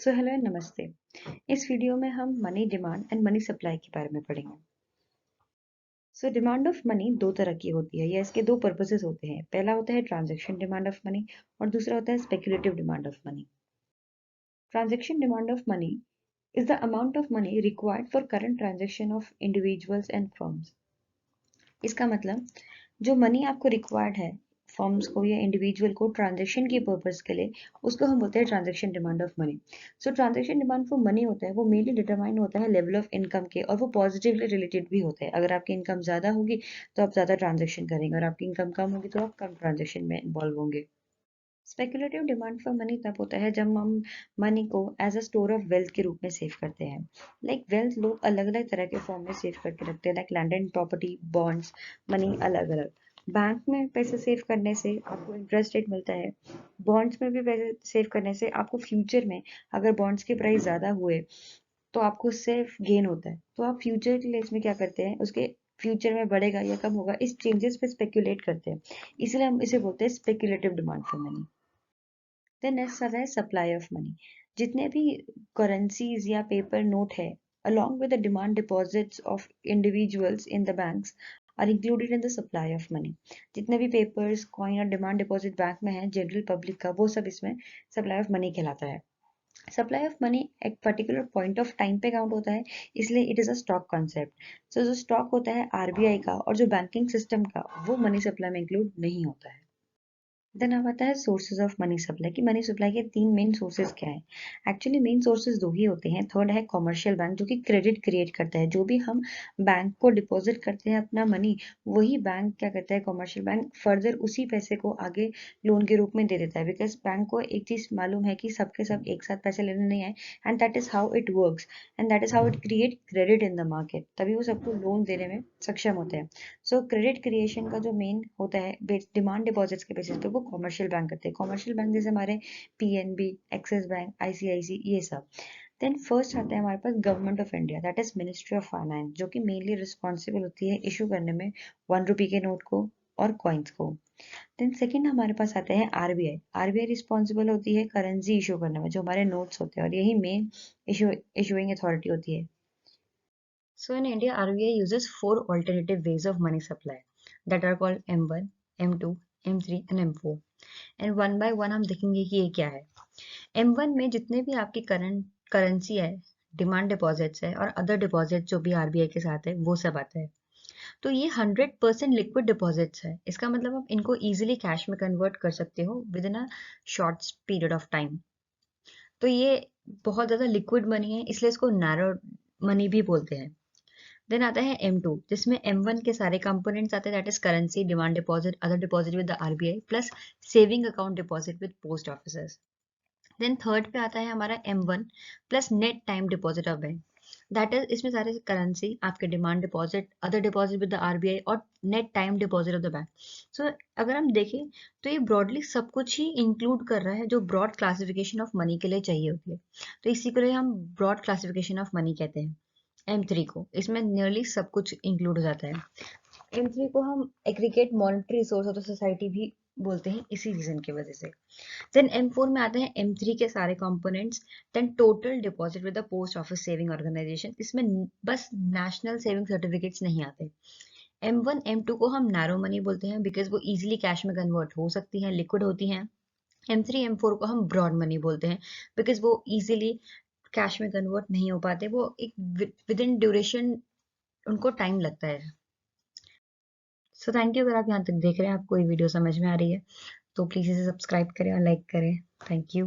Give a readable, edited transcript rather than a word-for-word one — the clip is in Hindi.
हेलो एंड नमस्ते। इस वीडियो में हम money demand and money supply के बारे में पढ़ेंगे। डिमांड ऑफ मनी दो तरह की होती है या इसके दो पर्पसेस होते हैं। पहला होता है ट्रांजैक्शन डिमांड ऑफ मनी और दूसरा होता है speculative demand of money. Transaction demand of money is the amount of money required for current transaction of individuals and firms. इसका मतलब जो मनी आपको रिक्वायर्ड है फॉर्म्स को या इंडिविजुअल को ट्रांजेक्शन के पर्पज के लिए, उसको हम बोलते हैं transaction demand of money. Transaction demand for money होता है वो मेनली डिटरमाइन होता है लेवल ऑफ इनकम के, और वो पॉजिटिवली रिलेटेड भी होता है। अगर आपकी इनकम ज़्यादा होगी तो आप ज़्यादा ट्रांजेक्शन करेंगे, और आपकी इनकम कम होगी तो आप कम ट्रांजेक्शन में इन्वॉल्व होंगे। स्पेकुलेटिव डिमांड फॉर मनी तब होता है जब हम मनी को as a store of wealth के रूप में सेव करते हैं। वेल्थ लोग अलग अलग तरह के फॉर्म में सेव करके रखते हैं, like land and property, bonds, money अलग अलग। बैंक में पैसे सेव करने से आपको इंटरेस्ट रेट मिलता है। बॉन्ड्स में भी पैसे सेव करने से आपको फ्यूचर में अगर बॉन्ड्स के प्राइस ज़्यादा हुए तो आपको उससे गेन होता है। तो आप फ्यूचर के लिए इसमें क्या करते हैं, उसके फ्यूचर में बढ़ेगा या कम होगा इस चेंजेस पे स्पेक्यूलेट करते हैं, इसलिए हम इसे बोलते हैं speculative demand for money. Then next आता है सप्लाई ऑफ मनी। जितने भी करेंसीज या पेपर नोट है along with the demand deposits of individuals in the banks are included in the supply of money। जितने भी पेपर्स, कॉइन और डिमांड डिपॉजिट बैंक में है जनरल पब्लिक का, वो सब इसमें सप्लाई ऑफ मनी कहलाता है। सप्लाई ऑफ मनी एक पर्टिकुलर पॉइंट ऑफ टाइम पे काउंट होता है, इसलिए it is a stock concept. जो स्टॉक होता है आरबीआई का और जो बैंकिंग सिस्टम का, वो मनी सप्लाई में इंक्लूड नहीं होता है। देन अब आता है सोर्सेज ऑफ मनी सप्लाई की मनी सप्लाई के तीन मेन सोर्सेज क्या है। एक्चुअली मेन सोर्सेज दो ही होते हैं। थर्ड है कॉमर्शियल बैंक, जो कि क्रेडिट क्रिएट करता है। जो भी हम बैंक को डिपॉजिट करते हैं अपना मनी, वही बैंक क्या करता है, कॉमर्शियल बैंक फर्दर उसी पैसे को आगे लोन के रूप में दे देता है। बिकॉज बैंक को एक चीज मालूम है कि सबके सब एक साथ पैसे लेने नहीं आए, and that is how it works, and that is how it create credit in the market. तभी वो सबको लोन देने में सक्षम होते हैं। क्रेडिट क्रिएशन का जो मेन होता है डिमांड डिपॉजिट्स के बेसिस पे, वो कॉमर्शियल बैंक करते हैं। कॉमर्शियल बैंक जैसे हमारे पीएनबी, एक्सिस बैंक, आईसीआईसी, ये सब। देन फर्स्ट आता है हमारे पास government of India, that is ministry of finance, जो कि मेनली रिस्पॉन्सिबल होती है इशू करने में 1 रुपये के नोट को और कॉइन्स को। देन सेकंड हमारे पास आते हैं आरबीआई। आरबीआई रिस्पॉन्सिबल होती है करेंसी इशू करने में, जो हमारे नोट्स होते हैं, और यही मेन इशूइंग अथॉरिटी होती है। In India, RBI uses four alternative ways of money supply that are called M1, M2, M3 and M4. And one by one हम देखेंगे कि ये क्या है। M1 में जितने भी आपकी करंट करेंसी है, डिमांड डिपॉजिट्स है और अदर डिपॉजिट जो भी आरबीआई के साथ है, वो सब आता है। तो ये 100% लिक्विड डिपॉजिट्स है। इसका मतलब आप इनको इजीली कैश में कन्वर्ट कर सकते हो with in a short period of time. तो ये बहुत ज़्यादा लिक्विड मनी है, इसलिए इसको नैरो मनी भी बोलते हैं। देन आता है M2, जिसमें M1 के सारे कंपोनेंट्स आते हैं, that is currency, demand deposit, other deposit with the RBI plus saving account deposit with post offices. Then third पे आता है हमारा M1 plus net time deposit of bank, that is इसमें सारे करेंसी, आपके demand deposit, other deposit with the RBI और net time deposit of the bank. अगर हम देखें तो ये ब्रॉडली सब कुछ ही इंक्लूड कर रहा है जो ब्रॉड क्लासिफिकेशन ऑफ मनी के लिए चाहिए होती है। तो इसी के लिए हम ब्रॉड क्लासिफिकेशन ऑफ मनी कहते हैं M3 को। इसमें नियरली सब कुछ इंक्लूड हो जाता है। M3 को हम aggregate monetary resource of the society भी बोलते हैं इसी रीजन की वजह से। देन M4 में आते हैं M3 के सारे components. Then total deposit with the post office saving organisation, इसमें बस नेशनल सेविंग सर्टिफिकेट्स नहीं आते। M1 M2 को हम नैरो मनी बोलते हैं बिकॉज वो इजीली कैश में कन्वर्ट हो सकती हैं, लिक्विड होती हैं। M3 M4 को हम ब्रॉड मनी बोलते हैं बिकॉज वो इजीली कैश में कन्वर्ट नहीं हो पाते, वो एक विद इन ड्यूरेशन उनको टाइम लगता है। Thank you. अगर आप यहाँ तक देख रहे हैं, आपको ये वीडियो समझ में आ रही है तो प्लीज़ इसे सब्सक्राइब करें और लाइक करें। Thank you.